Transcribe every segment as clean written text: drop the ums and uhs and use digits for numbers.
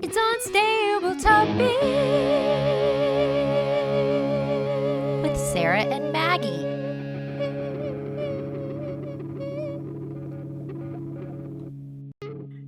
It's Unstable Topics with Sarah and Maggie.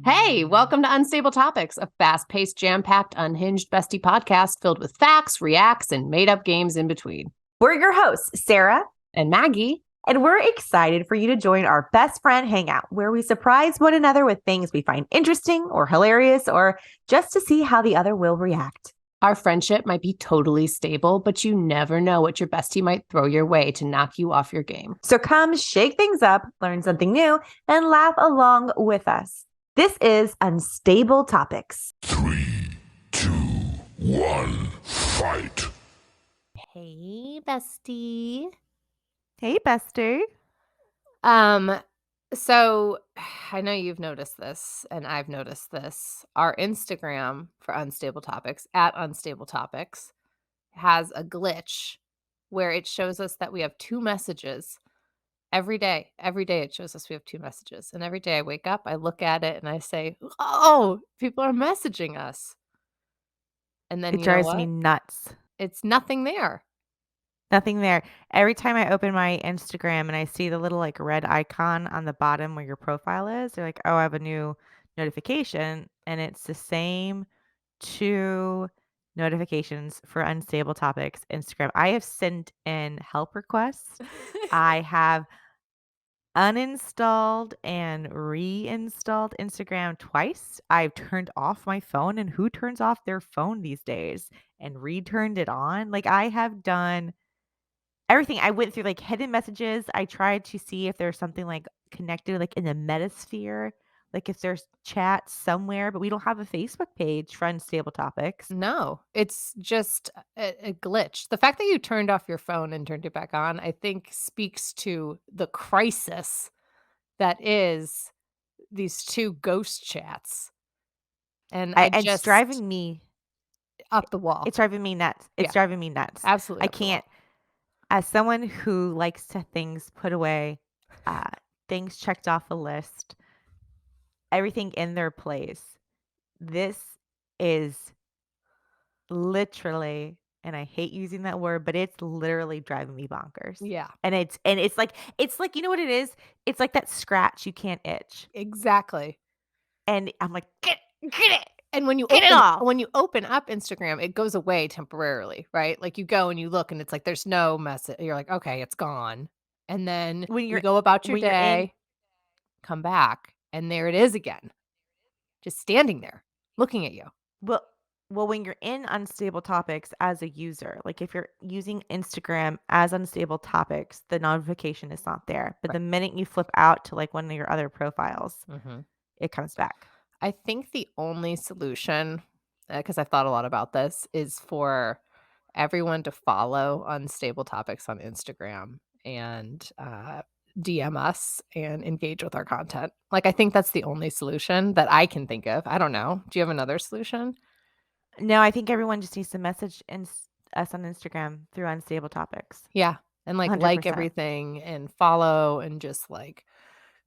Hey, welcome to Unstable Topics, a fast-paced, jam-packed, unhinged bestie podcast filled with facts, reacts, and made-up games in between. We're your hosts, Sarah and Maggie. And we're excited for you to join our best friend hangout, where we surprise one another with things we find interesting or hilarious, or just to see how the other will react. Our friendship might be totally stable, but you never know what your bestie might throw your way to knock you off your game. So come shake things up, learn something new, and laugh along with us. This is Unstable Topics. 3, 2, 1, fight. Hey, bestie. Hey, bestie. So I know you've noticed this, and I've noticed this. Our Instagram for Unstable Topics, at Unstable Topics, has a glitch where it shows us that we have 2 messages every day. Every day it shows us we have 2 messages. And every day I wake up, I look at it, and I say, oh, people are messaging us. And then It drives me nuts. It's nothing there. Nothing there. Every time I open my Instagram and I see the little like red icon on the bottom where your profile is, they're like, oh, I have a new notification. And it's the same 2 notifications for Unstable Topics Instagram. I have sent in help requests. I have uninstalled and reinstalled Instagram twice. I've turned off my phone, and who turns off their phone these days and returned it on? Like, I have done everything. I went through like hidden messages. I tried to see if there's something like connected like in the metasphere, like if there's chat somewhere, but we don't have a Facebook page for Unstable Topics. No, it's just a glitch. The fact that you turned off your phone and turned it back on, I think speaks to the crisis that is these 2 ghost chats. And it's driving me up the wall. It's driving me nuts. It's driving me nuts. Absolutely. I can't. As someone who likes to things put away, things checked off a list, everything in their place, this is literally, and I hate using that word, but it's literally driving me bonkers. Yeah. And it's like, you know what it is? It's like that scratch you can't itch. Exactly. And I'm like, get it. And when you open up Instagram, it goes away temporarily, right? Like you go and you look and it's like there's no message. You're like, okay, it's gone. And then when you go about your day, come back, and there it is again. Just standing there, looking at you. Well, when you're in Unstable Topics as a user, like if you're using Instagram as Unstable Topics, the notification is not there. But the minute you flip out to like one of your other profiles, it comes back. I think the only solution, because I've thought a lot about this, is for everyone to follow Unstable Topics on Instagram and DM us and engage with our content. Like, I think that's the only solution that I can think of. I don't know. Do you have another solution? No, I think everyone just needs to message us on Instagram through Unstable Topics. Yeah. And like everything and follow and just like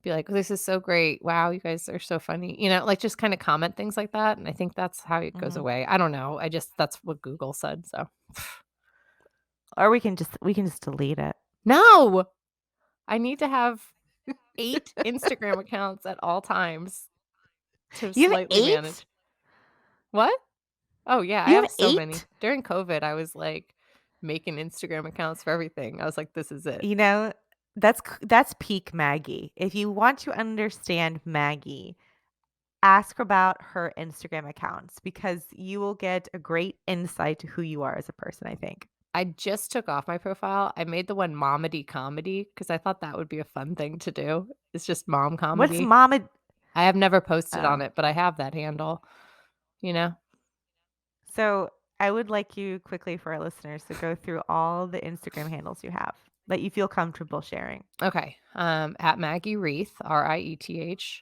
be like, this is so great. Wow, you guys are so funny. You know, like just kind of comment things like that. And I think that's how it goes away. I don't know. That's what Google said. So, or we can just delete it. No, I need to have 8 Instagram accounts at all times to slightly manage. What? Oh yeah, I have so 8? many. During COVID, I was like making Instagram accounts for everything. I was like, this is it. You know, that's peak Maggie. If you want to understand Maggie, ask about her Instagram accounts, because you will get a great insight to who you are as a person, I think. I just took off my profile. I made the one Momedy Comedy because I thought that would be a fun thing to do. It's just mom comedy. What's Momedy? I have never posted on it, but I have that handle, you know? So I would like you quickly for our listeners to go through all the Instagram handles you have that you feel comfortable sharing. Okay. At Maggie Reith, RIETH,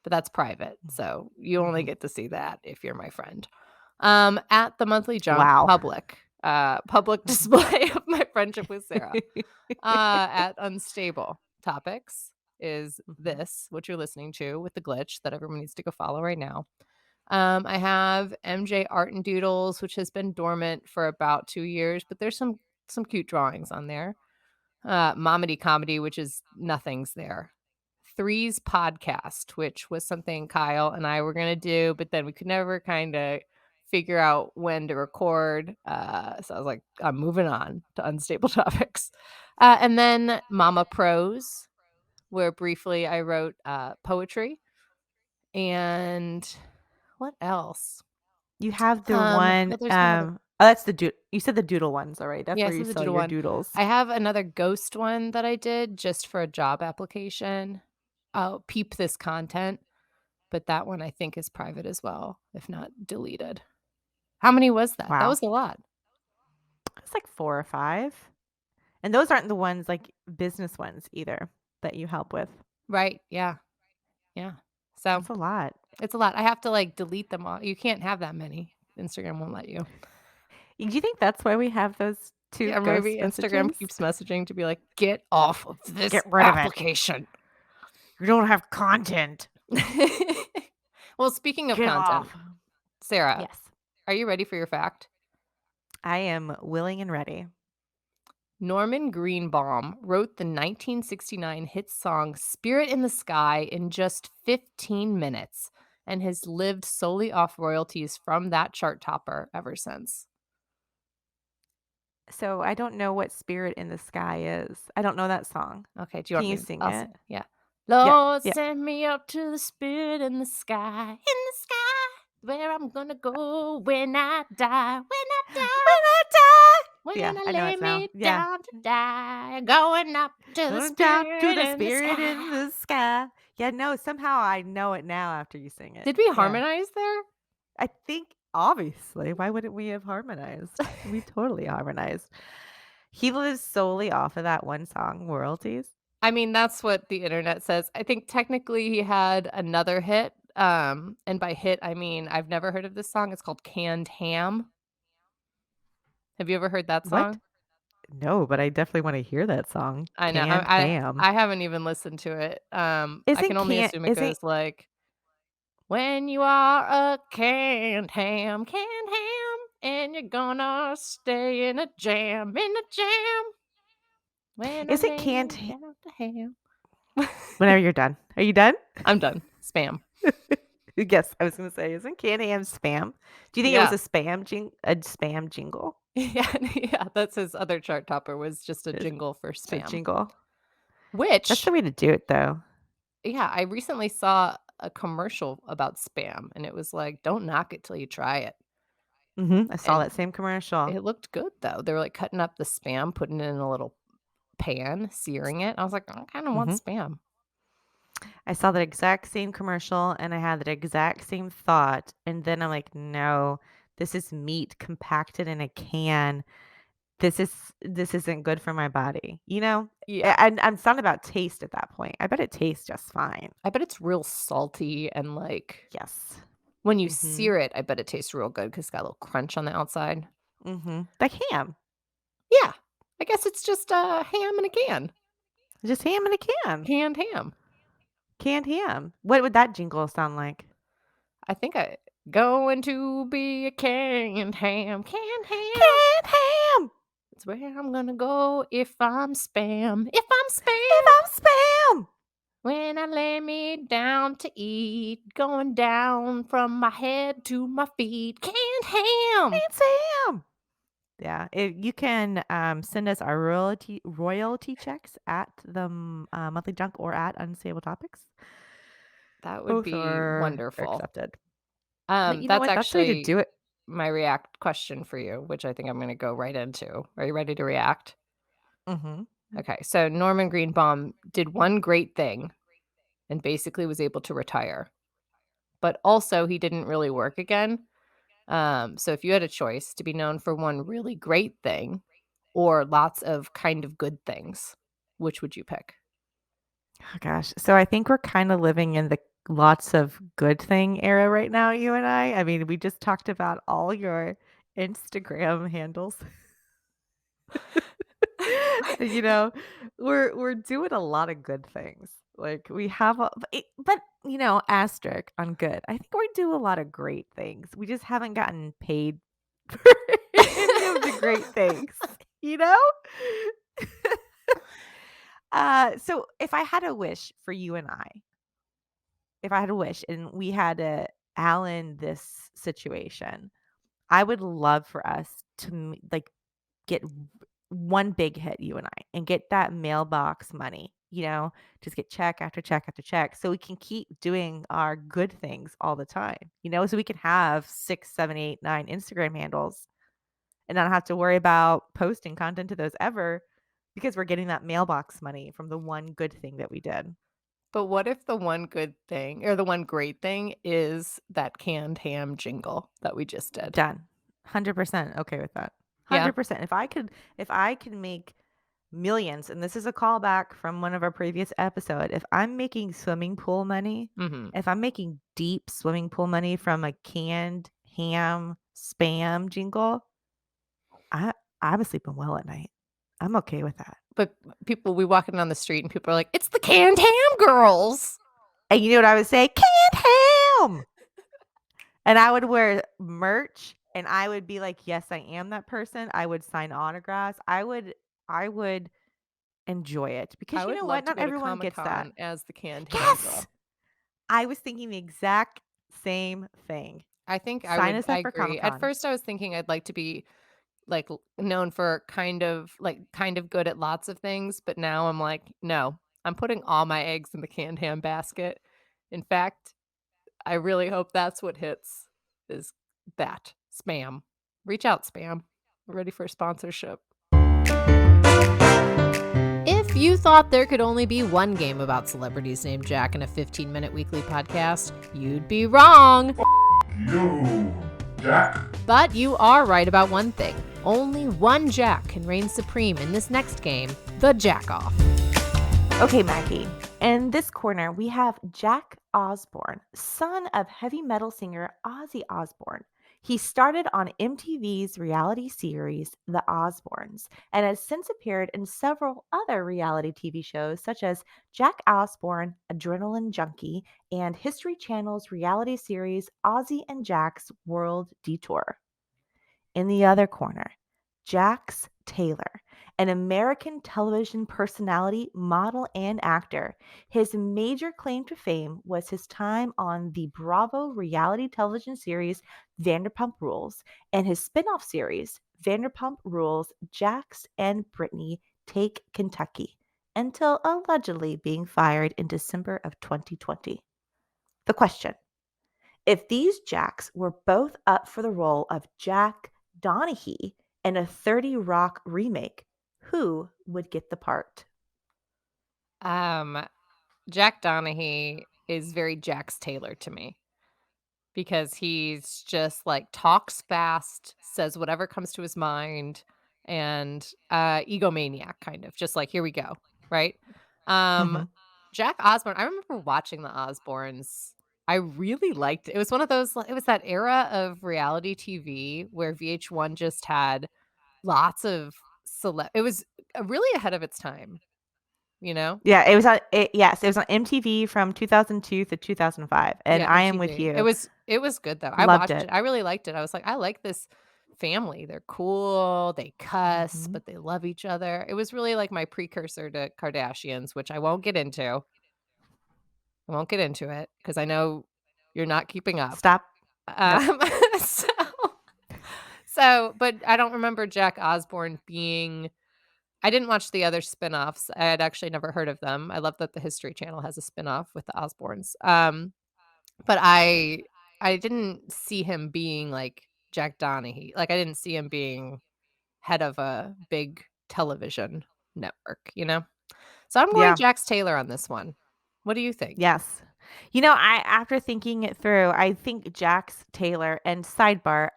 but that's private. So you only get to see that if you're my friend. At the Monthly Junk, public display of my friendship with Sarah. At Unstable Topics is this, what you're listening to with the glitch that everyone needs to go follow right now. I have MJ Art and Doodles, which has been dormant for about 2 years, but there's some cute drawings on there. Momedy Comedy, which is nothing's there. Three's Podcast, which was something Kyle and I were gonna do, but then we could never kinda figure out when to record. So I was like, I'm moving on to Unstable Topics. And then Mama Prose, where briefly I wrote poetry. And what else? You have the one, There's one other. oh, that's you said the doodle ones, all right? That's Yeah, where this you is a sell doodle your one. doodles. I have another ghost one that I did just for a job application. I'll peep this content, but that one I think is private as well, if not deleted. How many was that? That Wow. was a lot. It's like 4 or 5. And those aren't the ones, like, business ones either that you help with. Right, yeah. Yeah. So, That's a lot. it's a lot. I have to, like, delete them all. You can't have that many. Instagram won't let you. Do you think that's why we have those 2 Yeah, ghost maybe Instagram messages? keeps messaging to be like, "Get off of this Get rid of it. application." You don't have content. Well, speaking of Get content, off. Sarah, Yes. are you ready for your fact? I am willing and ready. Norman Greenbaum wrote the 1969 hit song Spirit in the Sky in just 15 minutes and has lived solely off royalties from that chart topper ever since. So I don't know what Spirit in the Sky is. I don't know that song. Okay, do you Can want you me to sing I'll it? sing. Yeah. Yeah, Lord, yeah. send me up to the spirit in the sky, where I'm gonna go when I die, when Yeah, I I know lay it now. me Yeah. down to die, going up to the Going down to spirit the in the spirit sky. in the sky. Yeah, no, somehow I know it now after you sing it. Did we Yeah. harmonize there? I think obviously, why wouldn't we have harmonized? We totally harmonized. He lives solely off of that one song, Royalties. I mean, that's what the internet says. I think technically he had another hit, and by hit, I mean I've never heard of this song. It's called Canned Ham. Have you ever heard that What? song? No, but I definitely want to hear that song. I know. Canned ham. I haven't even listened to it. I can only assume it Isn't goes like, "When you are a canned ham, and you're gonna stay in a jam, when I isn't lay canned me down to ham." whenever you're done. Are you done? I'm done. Spam. Yes, I was gonna say, isn't canned ham spam? Do you think it was Yeah. a spam jingle? Yeah, that's his other chart topper was just a It's jingle for it's a spam. jingle. That's Which, the way to do it though. yeah, I recently saw a commercial about spam, and it was like, "Don't knock it till you try it." I saw And that same commercial. it looked good, though. They were, like, cutting up the spam, putting it in a little pan, searing it. I was like, "I kinda want Mhm. spam." I saw that exact same commercial and I had that exact same thought. And then I'm like, no, this is meat compacted in a can. This isn't good for my body. You know? Yeah. And I'm not about taste at that point. I bet it tastes just fine. I bet it's real salty and, like, Yes. when you Mhm. sear it, I bet it tastes real good 'cause it's got a little crunch on the outside. Like ham. Yeah. I guess it's just, ham in a can. Just ham in a can. Canned ham. Canned ham. What would that jingle sound like? I think I going to be a canned ham. Canned ham. It's where I'm gonna go if I'm spam. If I'm If spam. I'm spam. When I lay me down to eat, going down from my head to my feet. Canned ham. Canned ham. Yeah, you can send us our royalty checks at the monthly junk or at unstable topics. That would Both be are wonderful. accepted. But you know That's what? That's the way to actually do it. my react question for you, which I think I'm gonna go right into. Are you ready to react? Mm-hmm. Okay, so Norman Greenbaum did one great thing and basically was able to retire. But also he didn't really work again. So if you had a choice to be known for one really great thing or lots of kind of good things, which would you pick? Oh gosh. So I think we're kind of living in the lots of good thing era right now, you and I. I mean, we just talked about all your Instagram handles. You know, we're doing a lot of good things. Like we have but asterisk on good. I think we do a lot of great things. We just haven't gotten paid for any of the great things, you know? So if I had a wish for you and if I had a wish and we had to Allen this situation, I would love for us to get one big hit, you and I, and get that mailbox money, just get check after check after check so we can keep doing our good things all the time, so we can have 6, 7, 8, 9 Instagram handles and not have to worry about posting content to those ever because we're getting that mailbox money from the one good thing that we did. But what if the one good thing or the one great thing is that canned ham jingle that we just did? Done. 100% okay with that. Yeah. 100%. If I could make millions, and this is a callback from one of our previous episode, if I'm making swimming pool money, Mhm. if I'm making deep swimming pool money from a canned ham spam jingle, I was sleeping well at night. I'm okay with that. But we walking down the street and people are like, "It's the canned ham girls." And you know what I would say? Canned ham. And I would wear merch and I would be like, yes, I am that person. I would sign autographs. I would enjoy it because I you would know love what? to Not go to everyone gets that. Comic-Con as the canned ham Yes. girl. I was thinking the exact same thing. I think I Sign would us up I for agree. At Comic-Con. first I was thinking I'd like to be known for kind of good at lots of things, but now I'm like, no, I'm putting all my eggs in the canned ham basket. In fact, I really hope that's what hits is that spam. Reach out, spam. We're ready for a sponsorship. If you thought there could only be one game about celebrities named Jack in a 15-minute weekly podcast, you'd be wrong. You, Jack. But you are right about one thing. Only one Jack can reign supreme in this next game, the Jack-Off. Okay, Maggie. In this corner, we have Jack Osbourne, son of heavy metal singer Ozzy Osbourne. He started on MTV's reality series, The Osbournes, and has since appeared in several other reality TV shows such as Jack Osbourne, Adrenaline Junkie, and History Channel's reality series Ozzy and Jack's World Detour. In the other corner, Jax Taylor, an American television personality, model, and actor. His major claim to fame was his time on the Bravo reality television series Vanderpump Rules and his spin-off series Vanderpump Rules Jax and Brittany Take Kentucky, until allegedly being fired in December of 2020. The question: if these Jacks were both up for the role of Jack Donaghy in a 30 Rock remake, who would get the part? Jack Donaghy is very Jax Taylor to me because he's just like talks fast, says whatever comes to his mind, and egomaniac kind of just like here we go, right? Mhm. Jack Osbourne, I remember watching the Osbournes. I really liked it. It was one of those it was that era of reality TV where VH1 just had lots of it was really ahead of its time, you know? Yeah, yes, it was on MTV from 2002 to 2005, and Yeah, I am with MTV. you. It was good though. I Loved watched it. it. I really liked it. I was like, I like this family. They're cool. They cuss, Mhm. but they love each other. It was really like my precursor to Kardashians, which I won't get into. I won't get into it because I know you're not keeping up. Stop. Nope. Um, so, but I don't remember Jack Osbourne being. I didn't watch the other spin-offs. I had actually never heard of them. I love that the History Channel has a spin-off with the Osbournes. But I didn't see him being like Jack Donaghy. Like I didn't see him being head of a big television network, you know? So I'm going Yeah. Jax Taylor on this one. What do you think? Yes. After thinking it through, I think Jax Taylor, and sidebar,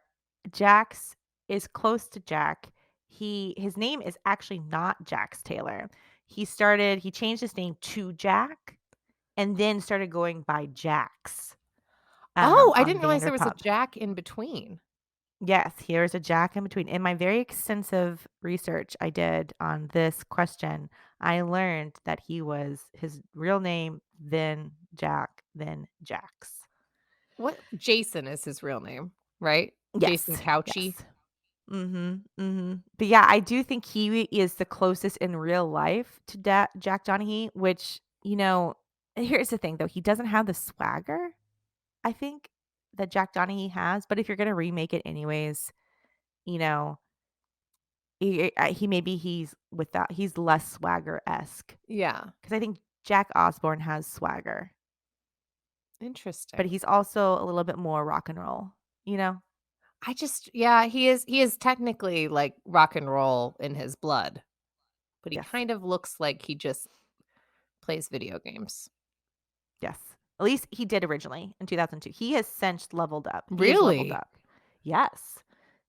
Jax is close to Jack. His name is actually not Jax Taylor. He changed his name to Jack and then started going by Jax Oh, I on didn't realize there was a Vanderpump. Jack in between. Yes, here's a Jack in between. In my very extensive research I did on this question, I learned that he was his real name, then Jack, then Jax. What Jason is his real name, right? Jason Yes. Couchy. Yes. But yeah, I do think he is the closest in real life to Jack Donaghy, which, here's the thing though, he doesn't have the swagger, I think, that Jack Donaghy has, but if you're gonna remake it anyways, you know, he's less swagger-esque Yeah. because I think Jack Osborne has swagger, but Interesting. he's also a little bit more rock and roll, you know? He is technically like rock and roll in his blood, but he Yes. kind of looks like he just plays video games. Yes. At least he did originally in 2002. He has since leveled up. He has leveled Really? up. Yes.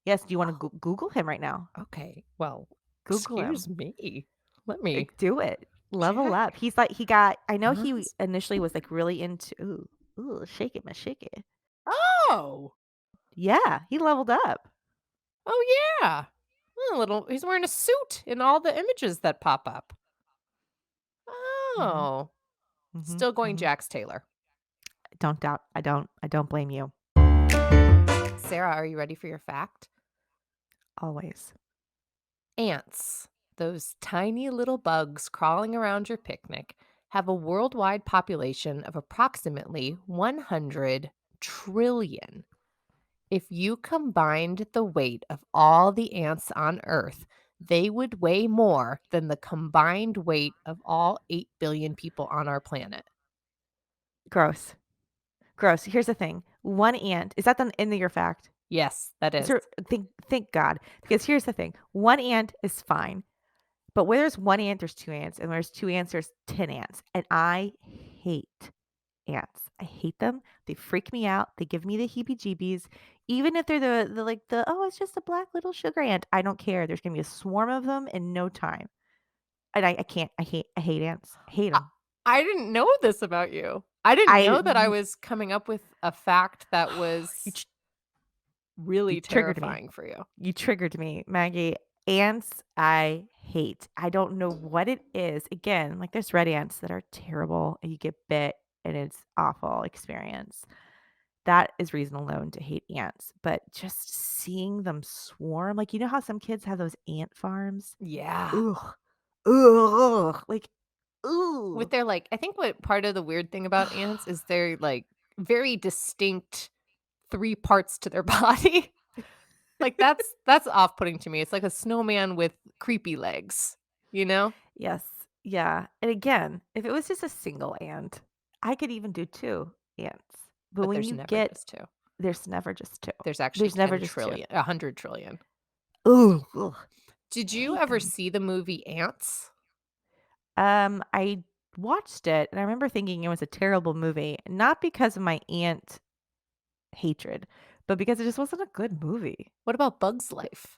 Yes. Do you want Oh, to Google him right now? okay. Well, Google excuse him. me. Let me Do it. Level Jack up. I know he initially was like really into, shake it, shake it. Oh. Yeah. He leveled up. Oh yeah. He's wearing a suit in all the images that pop up. Hmm. Oh. Hmm. Still going Hmm. Jax Taylor. Don't doubt. I don't blame you. Sarah, are you ready for your fact? Always. Ants, those tiny little bugs crawling around your picnic, have a worldwide population of approximately 100 trillion. If you combined the weight of all the ants on Earth, they would weigh more than the combined weight of all 8 billion people on our planet. Gross. Gross. Here's the thing. One ant, is that the end of your fact? Yes, that is. Thank God. Because here's the thing. One ant is fine. But where there's one ant, there's two ants. And where there's two ants, there's 10 ants. And I hate ants. I hate them. They freak me out. They give me the heebie-jeebies. Even if they're it's just a black little sugar ant. I don't care. There's gonna be a swarm of them in no time. And I can't. I hate ants. I hate I them. I didn't know this about you. I didn't I know that I was coming up with a fact that you, was tr- you really triggered me. terrifying for you. You triggered me, Maggie. Ants, I hate. I don't know what it is. Again, like there's red ants that are terrible and you get bit and it's awful experience. That is reason alone to hate ants. But just seeing them swarm, like you know how some kids have those ant farms? Yeah. Ugh. Ugh. Like, ooh. With their I think what part of the weird thing about ants is they're very distinct 3 parts to their body. That's off-putting to me. It's like a snowman with creepy legs, you know? Yes. Yeah. And again, if it was just a single ant, I could even do two ants. But But when there's you never get just 2. there's never just two. There's actually There's never 10 just two. trillion, 100 trillion. Ooh, ugh. Did I you hate ever them. see the movie Ants? I watched it and I remember thinking it was a terrible movie, not because of my ant hatred, but because it just wasn't a good movie. What about Bug's Life?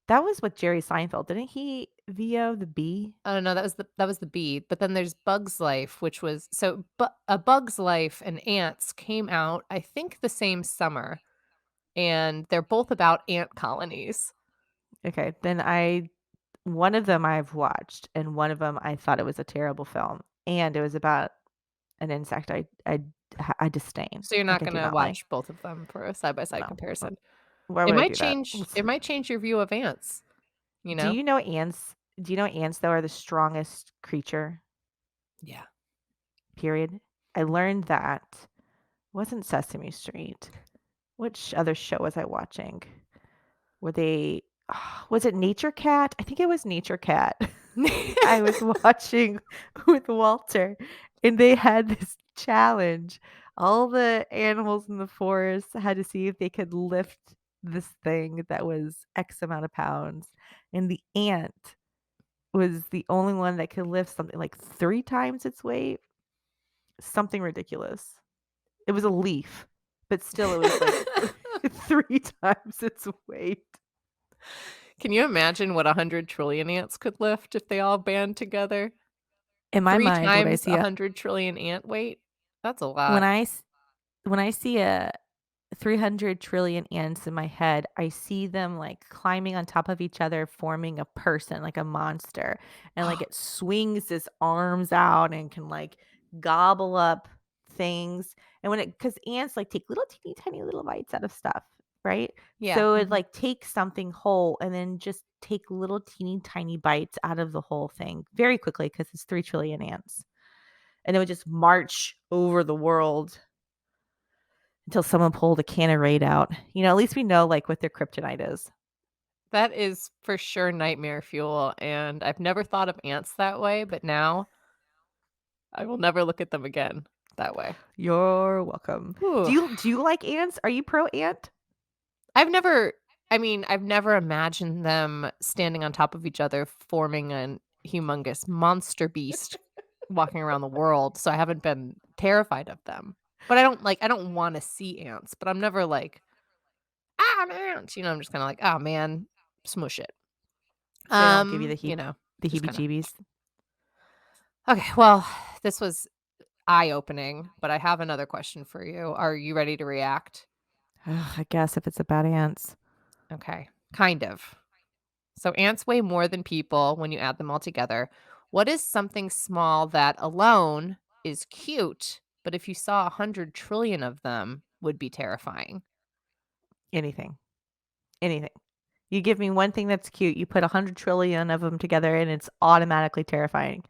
That was with Jerry Seinfeld. Didn't he VO the bee? Oh, no, that was the bee, but then there's Bug's Life, which was A Bug's Life and Ants came out, I think, the same summer, and they're both about ant colonies. Okay, then one of them I've watched, and one of them I thought it was a terrible film, and it was about an insect I disdain. So you're Like not I do gonna not like. watch both of them for a side-by-side No, comparison. why It would I might do that? change your view of ants, you Do know? you know ants? Do you know ants though are the strongest creature? Yeah. Period. I learned that wasn't Sesame Street. Which other show was I watching? Were they was it Nature Cat? I think it was Nature Cat. I was watching with Walter and they had this challenge. All the animals in the forest had to see if they could lift this thing that was X amount of pounds. And the ant was the only one that could lift something like 3 times its weight. Something ridiculous. It was a leaf, but still it was like 3 times its weight. Can you imagine what 100 trillion ants could lift if they all band together? In my 3 mind, times 100 trillion ant weight? That's a when lot. I s- when I see a 300 trillion ants in my head. I see them like climbing on top of each other, forming a person, like a monster. And like it swings its arms out and can like gobble up things. And when because ants like take little teeny tiny little bites out of stuff, right? Yeah. So it like takes something whole and then just take little teeny tiny bites out of the whole thing very quickly because it's 3 trillion ants. And it would just march over the world until someone pulled a can of Raid out. At least we know like what their kryptonite is. That is for sure nightmare fuel, and I've never thought of ants that way, but now I will never look at them again that way. You're welcome. Ooh. Do you like ants? Are you pro ant? I've never imagined them standing on top of each other, forming a humongous monster beast walking around the world, so I haven't been terrified of them. But I don't want to see ants, but I'm never like, "Ah, an ant," I'm just kinda like, "Oh, man, smush it." So they don't give you the just kinda heebie-jeebies? Okay, well, this was eye-opening, but I have another question for you. Are you ready to react? I guess if it's about ants. Okay, kind of. So ants weigh more than people when you add them all together. What is something small that alone is cute, but if you saw 100 trillion of them would be terrifying? Anything. Anything. You give me one thing that's cute, you put 100 trillion of them together, and it's automatically terrifying.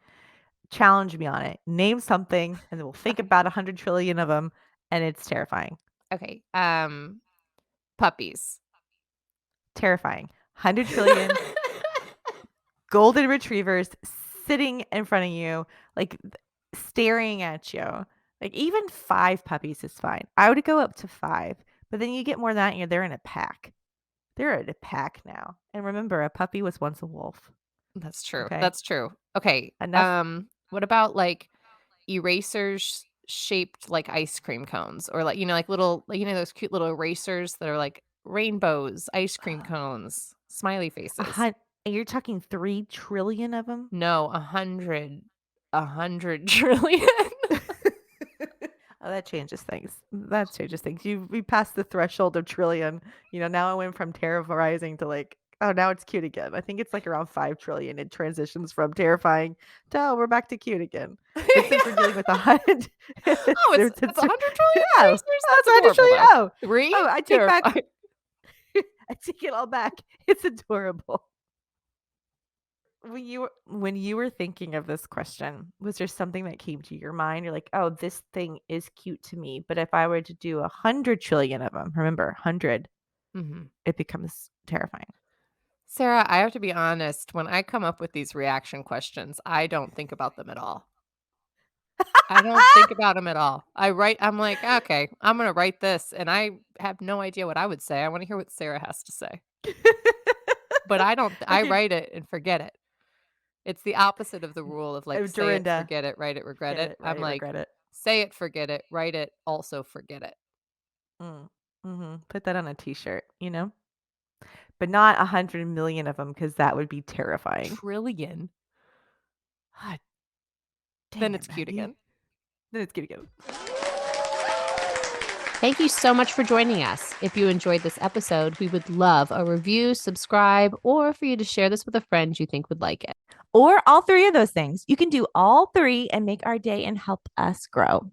Challenge me on it. Name something, and then we'll think about 100 trillion of them, and it's terrifying. Okay, puppies. Terrifying. 100 trillion golden retrievers sitting in front of you, like staring at you. Like even 5 puppies is fine. I would go up to 5, but then you get more than that, they're in a pack. They're in a pack now. And remember, a puppy was once a wolf. That's true. Okay. That's true. Okay. Enough. What about like erasers shaped like ice cream cones or like like little those cute little erasers that are like rainbows, ice cream cones, smiley faces. You're talking 3 trillion of them? No, 100 trillion. Oh, that changes things. That changes things. We passed the threshold of trillion. Now it went from terrorizing to like, oh, now it's cute again. I think it's like around 5 trillion. It transitions from terrifying to, oh, we're back to cute again. But since we're dealing with 100, Oh, it's 100 trillion yeah, erasers? that's That's 100 trillion. adorable, though. Oh, 3? I take back. Terrifying. I take it all back. It's adorable. When you were thinking of this question, was there something that came to your mind? You're like, oh, this thing is cute to me, but if I were to do 100 trillion of them, remember 100, Mhm. it becomes terrifying. Sarah, I have to be honest, when I come up with these reaction questions, I don't think about them at all. I don't think about them at all. I'm like, okay, I'm going to write this, and I have no idea what I would say. I want to hear what Sarah has to say. But I Okay. write it and forget it. It's the opposite of the rule of like, say it, Dorinda. forget it, write it, regret Get it. write I'm it, like, regret it. say it, forget it, write it, also forget it. Put that on a t-shirt, but not 100 million of them because that would be terrifying. Trillion. God, Then it's cute again. Then it's cute again. Thank you so much for joining us. If you enjoyed this episode, we would love a review, subscribe, or for you to share this with a friend you think would like it. Or all 3 of those things. You can do all 3 and make our day and help us grow.